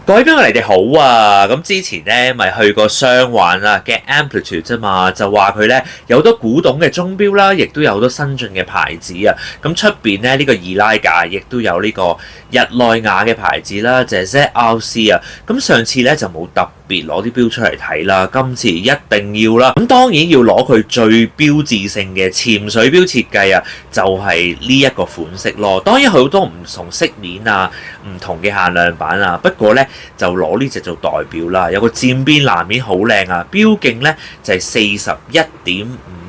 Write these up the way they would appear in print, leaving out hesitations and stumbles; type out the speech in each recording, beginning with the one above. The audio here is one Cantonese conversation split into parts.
各位朋友，你哋好啊！咁之前咧咪去過雙環啊嘅 Amplitude 啫嘛，就話佢咧有好多古董嘅鐘錶啦，亦都有好多新進嘅牌子啊。咁出邊咧呢個Eliga亦都有呢個日內瓦嘅牌子啦，就係 ZRC 啊。咁上次咧就冇特別攞啲錶出嚟睇啦，今次一定要啦。咁當然要攞佢最標誌性嘅潛水錶設計啊，就係呢一個款式咯。當然好多唔同飾面啊，唔同嘅限量版啊，不過咧就攞呢隻做代表啦。有個漸邊藍面好靚啊，錶徑咧就係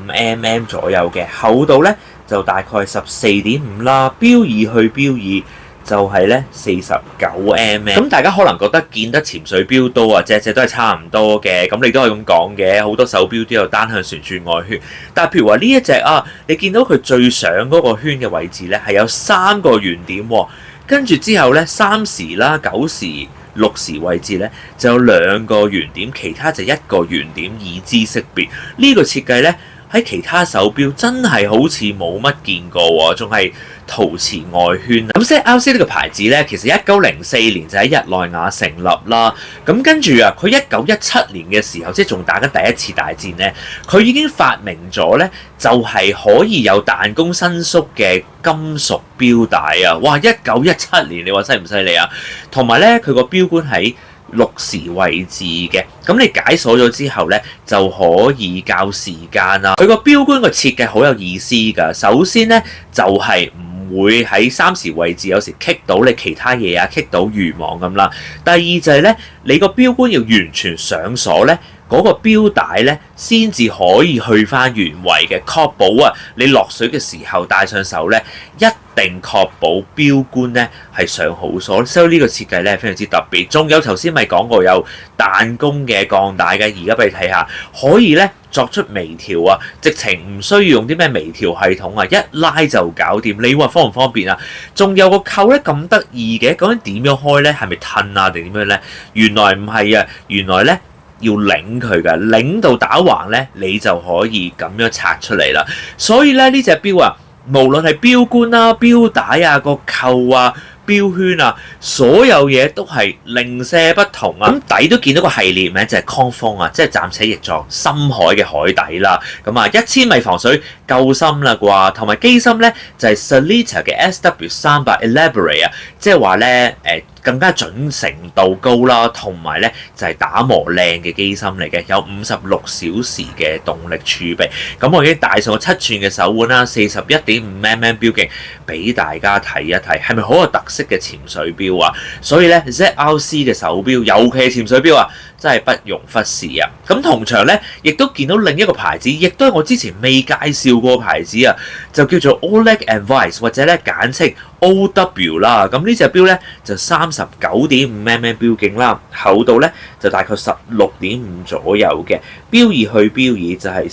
41.5mm 左右嘅，厚度咧就大概14.5啦。錶耳去錶耳就係咧49mm。咁大家可能覺得見得潛水錶都啊，隻都係差唔多嘅。咁你都可以咁講嘅，好多手錶都有單向旋轉外圈。但係譬如話呢一隻啊，你見到佢最上嗰個圈嘅位置咧係有3個圓點喎，跟住之後咧3時啦、9時、6時位置咧就有2個圓點，其他就1個圓點，以資識別。呢個設計咧喺其他手錶真係好似冇乜見過喎，仲係陶瓷外圈。咁 ZRC 呢個牌子咧，其實1904年就喺日內瓦成立啦。咁跟住啊，佢1917年嘅時候，即係仲打緊第一次大戰咧，佢已經發明咗咧，就係可以有彈弓伸縮嘅金屬錶帶啊！哇，1917年你話犀唔犀利啊？同埋咧，佢個錶冠喺6時位置嘅，咁你解鎖咗之後咧，就可以校時間啦。佢個錶冠個設計好有意思㗎。首先咧，就係唔會喺3時位置有時棘到你其他嘢啊，棘到漁網咁啦。第二就係咧，你個錶冠要完全上鎖咧，嗰個錶帶咧先至可以去翻原位嘅，確保啊你落水嘅時候戴上手咧，一定確保錶冠咧係上好鎖，所以呢個設計咧非常之特別。仲有頭先咪講過有彈弓嘅鋼帶嘅，而家俾你睇下，可以咧作出微調啊，直情唔需要用啲咩微調系統啊，一拉就搞掂。你話方唔方便啊？仲有個扣咧咁得意嘅，究竟點樣開咧？係咪褪啊定點樣咧？原來唔係啊，原來咧要擰佢㗎，擰到打橫咧，你就可以咁樣拆出嚟啦。所以咧呢隻錶啊，無論係錶冠啊、錶帶啊、個扣啊、錶圈啊，所有嘢都係零舍不同啊！咁底都見到個系列名就係康風啊，即係暫且譯作深海嘅海底啦。咁啊，1000米防水夠深啦啩，同埋機芯咧就係 Sellita 嘅 SW300 Elaborate 啊，即係話咧更加準程度高啦，同埋咧就係打磨靚嘅機芯嚟嘅，有56小時嘅動力儲備。咁我已經戴上個7寸嘅手腕啦，41.5mm 錶徑俾大家睇一睇，係咪好有特色嘅潛水錶啊？所以咧 ZRC 嘅手錶，尤其係潛水錶啊，真係不容忽視啊！咁同場咧，亦都見到另一個牌子，亦都係我之前未介紹過嘅牌子啊，就叫做 Oleg and Weiss 或者咧簡稱 OW 啦。咁呢隻錶咧就39.5mm 錶徑啦，厚度咧就大概16.5左右嘅，錶耳去錶耳就係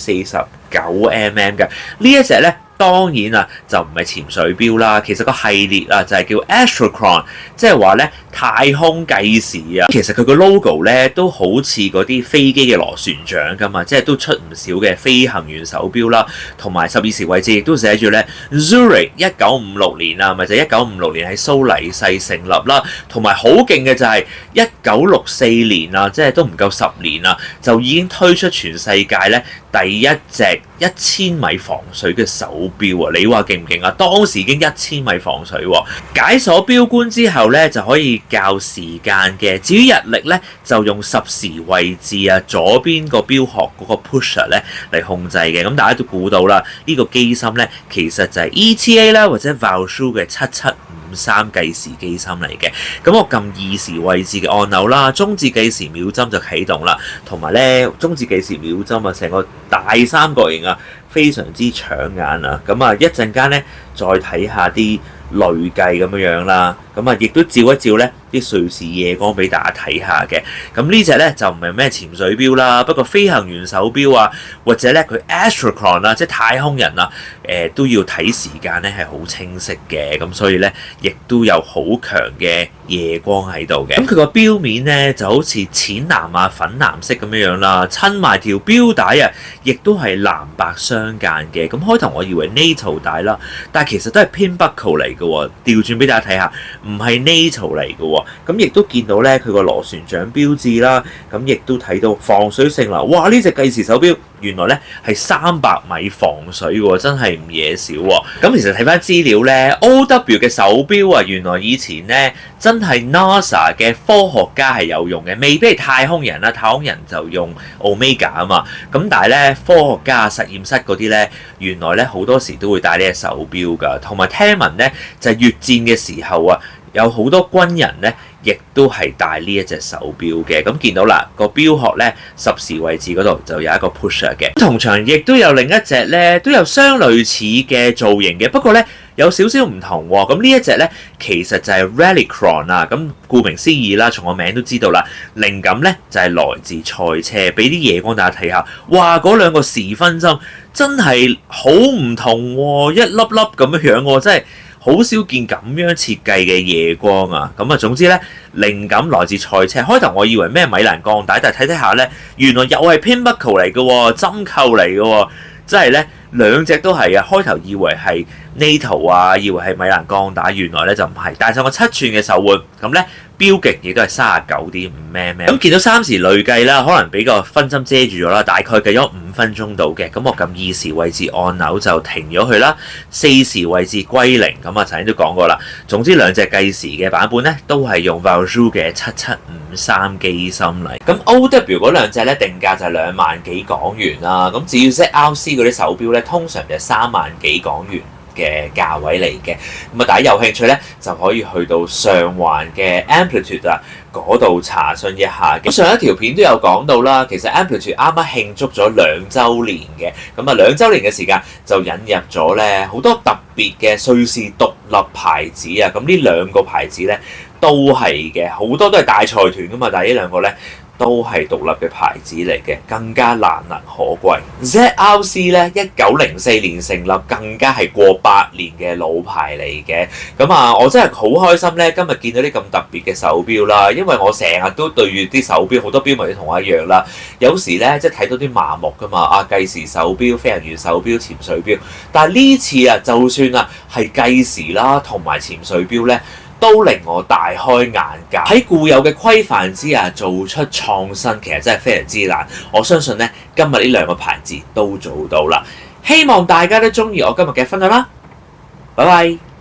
49mm嘅。呢一隻咧當然啊就唔係潛水錶啦，其實個系列啊就係叫 Astrochron， 即係話咧太空計時啊。其實佢個 logo 咧都好似嗰啲飛機嘅螺旋槳㗎嘛，即係都出唔少嘅飛行員手錶啦，同埋12時位置亦都寫住咧 Zurich 1956年啊，咪就係1956年喺蘇黎世成立啦，同埋好勁嘅就係1964年啊，即係都唔夠10年啊，就已經推出全世界咧第一隻1000米防水嘅手錶啊！你話勁唔勁啊？當時已經1000米防水喎。解鎖錶冠之後咧，就可以校時間嘅。至於日曆咧，就用10時位置啊，左邊個錶殼嗰個 pusher 咧嚟控制嘅。咁大家都估到啦，呢個機芯咧其實就係 ETA 啦，或者 Valjoux 嘅7753計時機芯嚟嘅。咁我撳2時位置嘅按鈕啦，中置計時秒針就啟動啦。同埋咧，中置計時秒針啊，成個大三角形啊，非常之搶眼啊！咁啊，一陣間咧再睇下啲累計咁樣樣啦。咁啊，亦都照一照咧啲瑞士夜光俾大家睇下嘅。咁呢隻咧就唔係咩潛水錶啦，不過飛行員手錶啊，或者咧佢 Astrochron 啊，即係太空人啊，都要睇時間咧係好清晰嘅。咁所以咧，亦都有好強嘅夜光喺度嘅。咁佢個錶面咧就好似淺藍啊、粉藍色咁樣樣啦，襯埋條錶帶啊，亦都係藍白相間嘅。咁開頭我以為 NATO 帶啦，但係其實都係 pin buckle 嚟嘅喎。調轉俾大家睇下，唔係 NATO 嚟嘅喎，咁亦都見到咧佢個螺旋槳標誌啦，咁亦都睇到防水性能。哇！呢隻計時手錶原來咧係300米防水喎，真係唔嘢少喎。咁其實睇翻資料咧 ，OW 嘅手錶啊，原來以前咧真係 NASA 嘅科學家係有用嘅，未必係太空人啦，太空人就用 Omega 啊嘛。咁但係咧科學家實驗室嗰啲咧，原來咧好多時都會戴呢隻手錶㗎，同埋聽聞咧就係越戰嘅時候啊，有好多軍人咧，亦都係戴呢一隻手錶嘅。咁見到啦，個錶殼咧10時位置嗰度就有一個 pusher 嘅。同場亦都有另一隻咧，都有相類似嘅造型嘅，不過咧有少少唔同喎。咁呢一隻咧其實就係 Rallycron 啊。咁顧名思義啦，從個名都知道啦，靈感咧就係來自賽車。俾啲夜光大家睇下，哇！嗰兩個時分針真係好唔同喎，一粒粒咁樣樣喎，真係〜好少見咁樣設計嘅夜光啊！咁啊，總之咧，靈感來自賽車。開頭我以為咩米蘭鋼帶，但係睇睇下咧，原來又係 pin buckle 嚟嘅喎，針扣嚟嘅喎，真係咧兩隻都係啊！開頭以為係 NATO 啊，以為係米蘭鋼帶，原來咧就唔係。戴上個7寸嘅手環，咁咧標極亦都係39.5mm。咁見到3時累計啦，可能俾個分針遮住咗啦，大概計咗5分鐘度嘅。咁我撳2時位置按鈕就停咗佢啦，4時位置歸零。咁啊，曾經都講過啦。總之兩隻計時嘅版本咧，都係用 Valjoux 嘅7753機芯嚟。咁 OW 嗰兩隻咧定價就係2萬幾港元啦。咁至於 ZRC 嗰啲手錶咧，通常就係3萬幾港元嘅價位嚟嘅。咁啊，大家有興趣咧就可以去到上環嘅 Amplitude 啊嗰度查詢一下嘅。上一條片都有講到啦，其實 Amplitude 啱啱慶祝咗2週年嘅，咁啊2週年嘅時間就引入咗咧好多特別嘅瑞士獨立牌子啊。咁呢兩個牌子咧都係嘅，好多都係大財團噶嘛，但係呢兩個咧都係獨立嘅牌子嚟嘅，更加難能可貴。ZRC 咧1904年成立，更加係過百年嘅老牌嚟嘅。咁啊，我真係好開心咧，今日見到啲咁特別嘅手錶啦，因為我成日都對住啲手錶，好多錶迷都同我一樣啦。有時咧即係睇到啲麻木噶嘛，啊計時手錶、飛行員手錶、潛水錶，但係呢次啊，就算啊係計時啦，同埋潛水錶咧，都令我大開眼界。喺固有嘅規範之下做出創新，其實真係非常之難。我相信咧，今日呢兩個牌子都做到啦。希望大家都中意我今日嘅分享啦。拜拜。